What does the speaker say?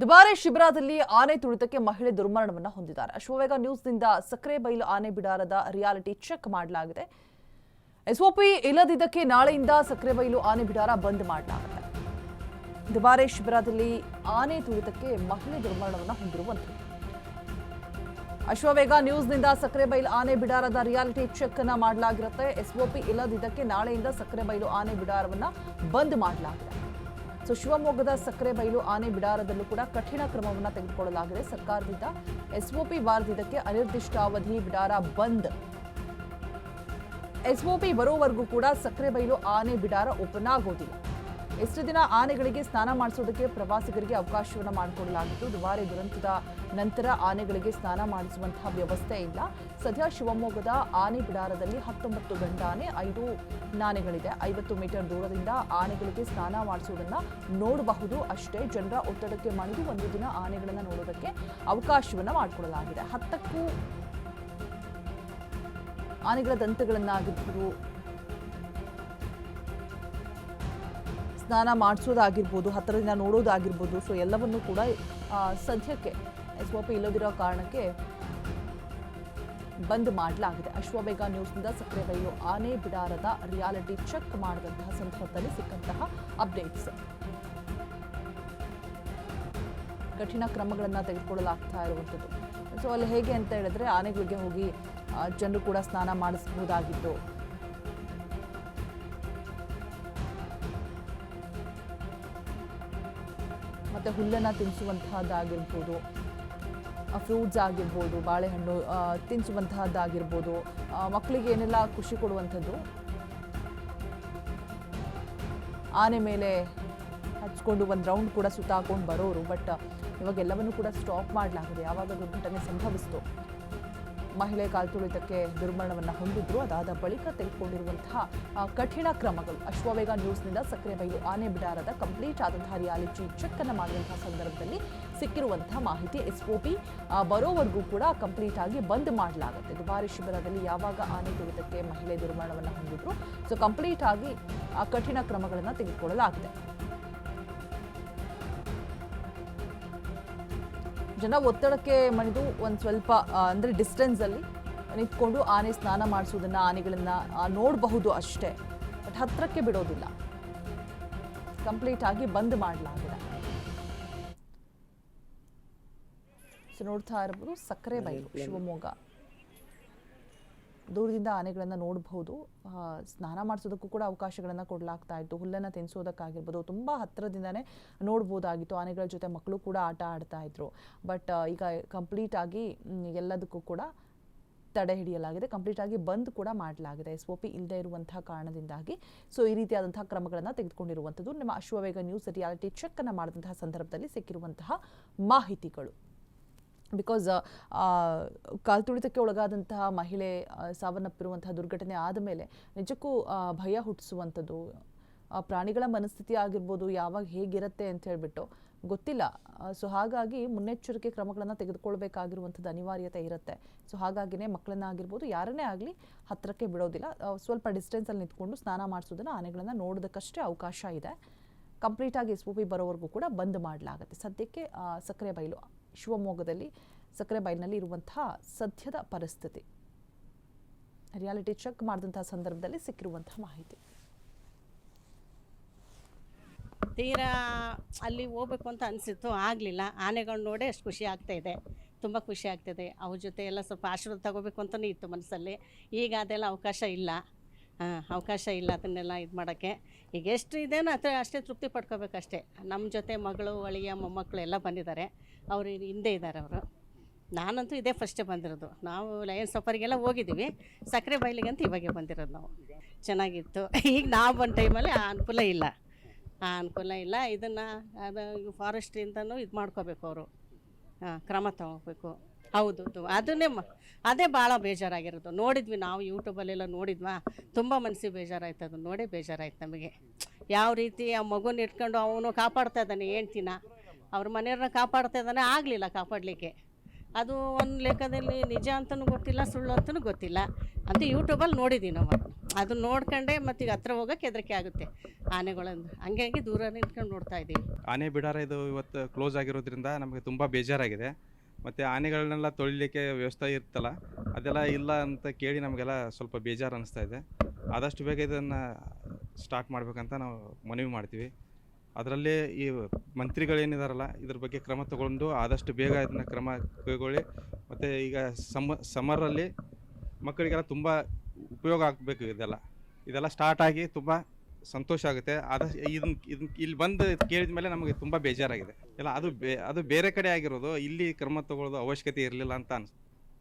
ದುಬಾರೆ ಶಿಬಿರದಲ್ಲಿ ಆನೆ ತುಳಿತಕ್ಕೆ ಮಹಿಳೆ ದುರ್ಮರಣವನ್ನು ಹೊಂದಿದ್ದಾರೆ. ಅಶ್ವವೇಗ ನ್ಯೂಸ್ನಿಂದ ಸಕ್ರೆಬೈಲು ಆನೆ ಬಿಡಾರದ ರಿಯಾಲಿಟಿ ಚೆಕ್ ಮಾಡಲಾಗಿದೆ. ಎಸ್ಒಪಿ ಇಲ್ಲದಿದ್ದಕ್ಕೆ ನಾಳೆಯಿಂದ ಸಕ್ರೆಬೈಲು ಆನೆ ಬಿಡಾರ ಬಂದ್ ಮಾಡಲಾಗುತ್ತೆ. ದುಬಾರೆ ಶಿಬಿರದಲ್ಲಿ ಆನೆ ತುಳಿತಕ್ಕೆ ಮಹಿಳೆ ದುರ್ಮರಣವನ್ನು ಹೊಂದಿರುವಂಥದ್ದು. ಅಶ್ವವೇಗ ನ್ಯೂಸ್ನಿಂದ ಸಕ್ರೆಬೈಲು ಆನೆ ಬಿಡಾರದ ರಿಯಾಲಿಟಿ ಚೆಕ್ ಅನ್ನ ಮಾಡಲಾಗಿರುತ್ತೆ. ಎಸ್ಒಪಿ ಇಲ್ಲದಿದ್ದಕ್ಕೆ ನಾಳೆಯಿಂದ ಸಕ್ರೆಬೈಲು ಆನೆ ಬಿಡಾರವನ್ನ ಬಂದ್ ಮಾಡಲಾಗಿದೆ. ಸೊ ಶಿವಮೊಗ್ಗದ ಸಕ್ರೆಬೈಲು ಆನೆ ಬಿಡಾರದಲ್ಲೂ ಕೂಡ ಕಠಿಣ ಕ್ರಮವನ್ನು ತೆಗೆದುಕೊಳ್ಳಲಾಗಿದೆ ಸರ್ಕಾರದಿಂದ. ಎಸ್ಒಪಿ ಬಾರದಿದ್ದಕ್ಕೆ ಅನಿರ್ದಿಷ್ಟಾವಧಿ ಬಿಡಾರ ಬಂದ್. ಎಸ್ಒಪಿ ಬರೋವರೆಗೂ ಕೂಡ ಸಕ್ರೆಬೈಲು ಆನೆ ಬಿಡಾರ ಓಪನ್ ಆಗೋದಿಲ್ಲ. ಎಷ್ಟು ದಿನ ಆನೆಗಳಿಗೆ ಸ್ನಾನ ಮಾಡಿಸೋದಕ್ಕೆ ಪ್ರವಾಸಿಗರಿಗೆ ಅವಕಾಶವನ್ನು ಮಾಡಿಕೊಡಲಾಗಿತ್ತು. ದುಬಾರಿ ದುರಂತದ ನಂತರ ಆನೆಗಳಿಗೆ ಸ್ನಾನ ಮಾಡಿಸುವಂತಹ ವ್ಯವಸ್ಥೆ ಇಲ್ಲ. ಸದ್ಯ ಶಿವಮೊಗ್ಗದ ಆನೆ ಬಿಡಾರದಲ್ಲಿ 19 ಗಂಡಾನೆ, 5 ನಾನೆಗಳಿದೆ. 50 ಮೀಟರ್ ದೂರದಿಂದ ಆನೆಗಳಿಗೆ ಸ್ನಾನ ಮಾಡಿಸುವುದನ್ನು ನೋಡಬಹುದು ಅಷ್ಟೇ. ಜನರ ಒತ್ತಡಕ್ಕೆ ಮಣಿದು ಒಂದು ದಿನ ಆನೆಗಳನ್ನು ನೋಡೋದಕ್ಕೆ ಅವಕಾಶವನ್ನು ಮಾಡಿಕೊಡಲಾಗಿದೆ. 10ಕ್ಕೂ ಆನೆಗಳ ದಂತಗಳನ್ನಾಗಿರ್ಬೋದು, ಸ್ನಾನ ಮಾಡಿಸೋದಾಗಿರ್ಬೋದು, ಹತ್ತಿರದಿಂದ ನೋಡೋದಾಗಿರ್ಬೋದು, ಸೊ ಎಲ್ಲವನ್ನೂ ಕೂಡ ಸದ್ಯಕ್ಕೆ ಎಸ್ಒಪಿ ಇಲ್ಲದಿರೋ ಕಾರಣಕ್ಕೆ ಬಂದ್ ಮಾಡಲಾಗಿದೆ. ಅಶ್ವವೇಗ ನ್ಯೂಸ್ನಿಂದ ಸಕ್ರೆಬೈಲು ಆನೆ ಬಿಡಾರದ ರಿಯಾಲಿಟಿ ಚೆಕ್ ಮಾಡಿದಂತಹ ಸಂದರ್ಭದಲ್ಲಿ ಸಿಕ್ಕಂತಹ ಅಪ್ಡೇಟ್ಸ್. ಕಠಿಣ ಕ್ರಮಗಳನ್ನು ತೆಗೆದುಕೊಳ್ಳಲಾಗ್ತಾ ಇರುವಂಥದ್ದು. ಸೊ ಅಲ್ಲಿ ಹೇಗೆ ಅಂತ ಹೇಳಿದ್ರೆ ಆನೆಗಳಿಗೆ ಹೋಗಿ ಜನರು ಕೂಡ ಸ್ನಾನ ಮಾಡಿಸಬಹುದಾಗಿತ್ತು. ಮತ್ತೆ ಹುಲ್ಲನ್ನು ತಿನ್ನಿಸುವಂತಹದ್ದಾಗಿರ್ಬೋದು, ಫ್ರೂಟ್ಸ್ ಆಗಿರ್ಬೋದು, ಬಾಳೆಹಣ್ಣು ತಿನ್ನಿಸುವಂತಹದ್ದಾಗಿರ್ಬೋದು, ಮಕ್ಕಳಿಗೆ ಏನೆಲ್ಲ ಖುಷಿ ಕೊಡುವಂಥದ್ದು, ಆನೆ ಮೇಲೆ ಹಚ್ಕೊಂಡು ಒಂದು ರೌಂಡ್ ಕೂಡ ಸುತ್ತಾಕೊಂಡು ಬರೋರು. ಬಟ್ ಇವಾಗ ಎಲ್ಲವನ್ನೂ ಕೂಡ ಸ್ಟಾಪ್ ಮಾಡಲಾಗಿದೆ. ಯಾವಾಗ ದುರ್ಘಟನೆ ಸಂಭವಿಸಿತು, ಮಹಿಳೆ ಕಾಲ್ತುಳಿತಕ್ಕೆ ದುರ್ಮರಣವನ್ನು ಹೊಂದಿದ್ರು, ಅದಾದ ಬಳಿಕ ತೆಗೆದುಕೊಂಡಿರುವಂತಹ ಕಠಿಣ ಕ್ರಮಗಳು. ಅಶ್ವವೇಗ ನ್ಯೂಸ್ನಿಂದ ಸಕ್ರೆಬೈಲು ಆನೆ ಬಿಡಾರದ ಕಂಪ್ಲೀಟ್ ಆದಂತಹ ರಿಯಾಲಿಟಿ ಚೆಕ್ ಅನ್ನು ಮಾಡುವಂತಹ ಸಂದರ್ಭದಲ್ಲಿ ಸಿಕ್ಕಿರುವಂತಹ ಮಾಹಿತಿ. ಎಸ್ಒಪಿ ಬರೋವರೆಗೂ ಕೂಡ ಕಂಪ್ಲೀಟ್ ಆಗಿ ಬಂದ್ ಮಾಡಲಾಗುತ್ತೆ. ದುಬಾರಿ ಶಿಬಿರದಲ್ಲಿ ಯಾವಾಗ ಆನೆ ತುಳಿತಕ್ಕೆ ಮಹಿಳೆ ದುರ್ಮರಣವನ್ನು ಹೊಂದಿದ್ರು, ಸೊ ಕಂಪ್ಲೀಟ್ ಆಗಿ ಕಠಿಣ ಕ್ರಮಗಳನ್ನು ತೆಗೆದುಕೊಳ್ಳಲಾಗಿದೆ. ಜನ ಒತ್ತಡಕ್ಕೆ ಮಣಿದು ಒಂದು ಸ್ವಲ್ಪ ಅಂದರೆ ಡಿಸ್ಟೆನ್ಸಲ್ಲಿ ನಿಂತ್ಕೊಂಡು ಆನೆ ಸ್ನಾನ ಮಾಡಿಸೋದನ್ನು, ಆನೆಗಳನ್ನು ನೋಡಬಹುದು ಅಷ್ಟೇ. ಬಟ್ ಹತ್ತಿರಕ್ಕೆ ಬಿಡೋದಿಲ್ಲ. ಕಂಪ್ಲೀಟ್ ಆಗಿ ಬಂದ್ ಮಾಡಲಾಗಿದೆ. ಸೊ ನೋಡ್ತಾ ಇರಬಹುದು ಸಕ್ರೆಬೈಲು ಶಿವಮೊಗ್ಗ. ದೂರದಿಂದ ಆನೆಗಳನ್ನು ನೋಡಬಹುದು. ಸ್ನಾನ ಮಾಡಿಸೋದಕ್ಕೂ ಕೂಡ ಅವಕಾಶಗಳನ್ನು ಕೊಡಲಾಗ್ತಾ ಇತ್ತು. ಹುಲ್ಲನ್ನು ತಿನ್ನಿಸೋದಕ್ಕಾಗಿರ್ಬೋದು, ತುಂಬ ಹತ್ತಿರದಿಂದನೇ ನೋಡ್ಬೋದಾಗಿತ್ತು. ಆನೆಗಳ ಜೊತೆ ಮಕ್ಕಳು ಕೂಡ ಆಟ ಆಡ್ತಾ ಇದ್ರು. ಬಟ್ ಈಗ ಕಂಪ್ಲೀಟ್ ಆಗಿ ಎಲ್ಲದಕ್ಕೂ ಕೂಡ ತಡೆ ಹಿಡಿಯಲಾಗಿದೆ. ಕಂಪ್ಲೀಟ್ ಆಗಿ ಬಂದ್ ಕೂಡ ಮಾಡಲಾಗಿದೆ ಎಸ್ಒಪಿ ಇಲ್ಲದೆ ಇರುವಂತಹ ಕಾರಣದಿಂದಾಗಿ. ಸೊ ಈ ರೀತಿಯಾದಂತಹ ಕ್ರಮಗಳನ್ನು ತೆಗೆದುಕೊಂಡಿರುವಂಥದ್ದು ನಮ್ಮ ಅಶ್ವವೇಗ ನ್ಯೂಸ್ ರಿಯಾಲಿಟಿ ಚೆಕ್ ಅನ್ನು ಮಾಡಿದಂತಹ ಸಂದರ್ಭದಲ್ಲಿ ಸಿಕ್ಕಿರುವಂತಹ ಮಾಹಿತಿಗಳು. ಬಿಕಾಸ್ ಕಾಲ್ತುಳಿತಕ್ಕೆ ಒಳಗಾದಂತಹ ಮಹಿಳೆ ಸಾವನ್ನಪ್ಪಿರುವಂತಹ ದುರ್ಘಟನೆ ಆದ ಮೇಲೆ ನಿಜಕ್ಕೂ ಭಯ ಹುಟ್ಟಿಸುವಂಥದ್ದು. ಪ್ರಾಣಿಗಳ ಮನಸ್ಥಿತಿ ಆಗಿರ್ಬೋದು, ಯಾವಾಗ ಹೇಗಿರುತ್ತೆ ಅಂತ ಹೇಳ್ಬಿಟ್ಟು ಗೊತ್ತಿಲ್ಲ. ಸೊ ಹಾಗಾಗಿ ಮುನ್ನೆಚ್ಚರಿಕೆ ಕ್ರಮಗಳನ್ನು ತೆಗೆದುಕೊಳ್ಬೇಕಾಗಿರುವಂಥದ್ದು ಅನಿವಾರ್ಯತೆ ಇರುತ್ತೆ. ಸೊ ಹಾಗಾಗಿನೇ ಮಕ್ಕಳನ್ನಾಗಿರ್ಬೋದು, ಯಾರನ್ನೇ ಆಗಲಿ ಹತ್ತಿರಕ್ಕೆ ಬಿಡೋದಿಲ್ಲ. ಸ್ವಲ್ಪ ಡಿಸ್ಟೆನ್ಸಲ್ಲಿ ನಿಂತ್ಕೊಂಡು ಸ್ನಾನ ಮಾಡಿಸೋದನ್ನು, ಆನೆಗಳನ್ನು ನೋಡೋದಕ್ಕಷ್ಟೇ ಅವಕಾಶ ಇದೆ. ಕಂಪ್ಲೀಟಾಗಿ ಎಸ್ಒಪಿ ಬರೋವರೆಗೂ ಕೂಡ ಬಂದ್ ಮಾಡಲಾಗುತ್ತೆ. ಸದ್ಯಕ್ಕೆ ಸಕ್ರೆಬೈಲು ಶಿವಮೊಗ್ಗದಲ್ಲಿ ಸಕ್ರೆಬೈಲಿನಲ್ಲಿ ಇರುವಂತಹ ಸದ್ಯದ ಪರಿಸ್ಥಿತಿ. ರಿಯಾಲಿಟಿ ಚೆಕ್ ಮಾಡಿದಂತಹ ಸಂದರ್ಭದಲ್ಲಿ ಸಿಕ್ಕಿರುವಂತಹ ಮಾಹಿತಿ. ತೀರಾ ಅಲ್ಲಿ ಹೋಗ್ಬೇಕು ಅಂತ ಅನಿಸಿತ್ತು, ಆಗಲಿಲ್ಲ. ಆನೆಗಳು ನೋಡಿ ಅಷ್ಟು ಖುಷಿ ಆಗ್ತಾಯಿದೆ, ತುಂಬ ಖುಷಿ ಆಗ್ತಿದೆ. ಅವ್ರ ಜೊತೆ ಎಲ್ಲ ಸ್ವಲ್ಪ ಆಶೀರ್ವಾದ ತಗೋಬೇಕು ಅಂತಲೇ ಇತ್ತು ಮನಸ್ಸಲ್ಲಿ. ಈಗ ಅದೆಲ್ಲ ಅವಕಾಶ ಇಲ್ಲ, ಅದನ್ನೆಲ್ಲ ಇದು ಮಾಡೋಕ್ಕೆ. ಈಗ ಎಷ್ಟು ಇದೇನೋ ಅಷ್ಟೇ ತೃಪ್ತಿ ಪಡ್ಕೋಬೇಕಷ್ಟೇ. ನಮ್ಮ ಜೊತೆ ಮಗಳು, ಅಳಿಯ, ಮೊಮ್ಮಕ್ಕಳು ಎಲ್ಲ ಬಂದಿದ್ದಾರೆ. ಅವರು ಹಿಂದೆ ಇದ್ದಾರೆ. ಅವರು ನಾನಂತೂ ಇದೇ ಫಸ್ಟೇ ಬಂದಿರೋದು. ನಾವು ಲಯನ್ ಸಫರಿಗೆಲ್ಲ ಹೋಗಿದ್ದೀವಿ, ಸಕ್ರೆಬೈಲಿಗಂತ ಇವಾಗೆ ಬಂದಿರೋದು ನಾವು. ಚೆನ್ನಾಗಿತ್ತು. ಈಗ ನಾವು ಬಂದ ಟೈಮಲ್ಲಿ ಆ ಅನುಕೂಲ ಇಲ್ಲ. ಇದನ್ನು ಅದು ಫಾರೆಸ್ಟ್ರಿಂದನೂ ಇದು ಮಾಡ್ಕೋಬೇಕು ಅವರು, ಕ್ರಮ ತಗೋಬೇಕು. ಹೌದು, ಅದೇ ಭಾಳ ಬೇಜಾರಾಗಿರೋದು. ನೋಡಿದ್ವಿ ನಾವು ಯೂಟ್ಯೂಬಲ್ಲೆಲ್ಲ ನೋಡಿದ್ವಾ, ತುಂಬ ಮನಸ್ಸಿಗೆ ಬೇಜಾರಾಯ್ತು. ಅದು ನೋಡೇ ಬೇಜಾರಾಯ್ತು ನಮಗೆ. ಯಾವ ರೀತಿ ಆ ಮಗುನ ಇಟ್ಕೊಂಡು ಅವನು ಕಾಪಾಡ್ತಾ ಇದ್ದಾನೆ, ಹೆಂಡ್ತಿನ ಅವ್ರ ಮನೆಯವ್ರನ್ನ ಕಾಪಾಡ್ತಾ ಇದ್ದಾನೆ, ಆಗಲಿಲ್ಲ ಕಾಪಾಡಲಿಕ್ಕೆ. ಅದು ಒಂದು ಲೆಕ್ಕದಲ್ಲಿ ನಿಜ ಅಂತಲೂ ಗೊತ್ತಿಲ್ಲ, ಸುಳ್ಳು ಅಂತಲೂ ಗೊತ್ತಿಲ್ಲ ಅಂತ ಯೂಟ್ಯೂಬಲ್ಲಿ ನೋಡಿದ್ದೀವಿ ನಾವು. ಅದು ನೋಡ್ಕೊಂಡೆ ಮತ್ತು ಈಗ ಹತ್ರ ಹೋಗೋಕೆ ಹೆದರಿಕೆ ಆಗುತ್ತೆ ಆನೆಗಳಿಂದ, ಹಂಗಾಗಿ ದೂರ ನಿಂತ್ಕೊಂಡು ನೋಡ್ತಾ ಇದ್ದೀವಿ. ಆನೆ ಬಿಡಾರ ಇದು ಇವತ್ತು ಕ್ಲೋಸ್ ಆಗಿರೋದ್ರಿಂದ ನಮಗೆ ತುಂಬ ಬೇಜಾರಾಗಿದೆ. ಮತ್ತು ಆನೆಗಳನ್ನೆಲ್ಲ ತೊಳಿಲಿಕ್ಕೆ ವ್ಯವಸ್ಥೆ ಇರ್ತಲ್ಲ, ಅದೆಲ್ಲ ಇಲ್ಲ ಅಂತ ಕೇಳಿ ನಮಗೆಲ್ಲ ಸ್ವಲ್ಪ ಬೇಜಾರು ಅನ್ನಿಸ್ತಾ ಇದೆ. ಆದಷ್ಟು ಬೇಗ ಇದನ್ನು ಸ್ಟಾರ್ಟ್ ಮಾಡಬೇಕಂತ ನಾವು ಮನವಿ ಮಾಡ್ತೀವಿ. ಅದರಲ್ಲಿ ಈ ಮಂತ್ರಿಗಳೇನಿದಾರಲ್ಲ ಇದ್ರ ಬಗ್ಗೆ ಕ್ರಮ ತಗೊಂಡು ಆದಷ್ಟು ಬೇಗ ಇದನ್ನ ಕ್ರಮ ಕೈಗೊಳ್ಳಿ. ಮತ್ತು ಈಗ ಸಮ್ಮರಲ್ಲಿ ಮಕ್ಕಳಿಗೆಲ್ಲ ತುಂಬ ಉಪಯೋಗ ಆಗಬೇಕು. ಇದೆಲ್ಲ ಸ್ಟಾರ್ಟ್ ಆಗಿ ತುಂಬ ಸಂತೋಷ ಆಗುತ್ತೆ. ಇದನ್ನ ಇಲ್ಲಿ ಬಂದು ಕೇಳಿದ ಮೇಲೆ ನಮಗೆ ತುಂಬ ಬೇಜಾರಾಗಿದೆ. ಇಲ್ಲ ಅದು ಬೇರೆ ಕಡೆ ಆಗಿರೋದು, ಇಲ್ಲಿ ಕ್ರಮ ತಗೊಳ್ಳೋದು ಅವಶ್ಯಕತೆ ಇರಲಿಲ್ಲ ಅಂತ ಅನಿಸ್ತು.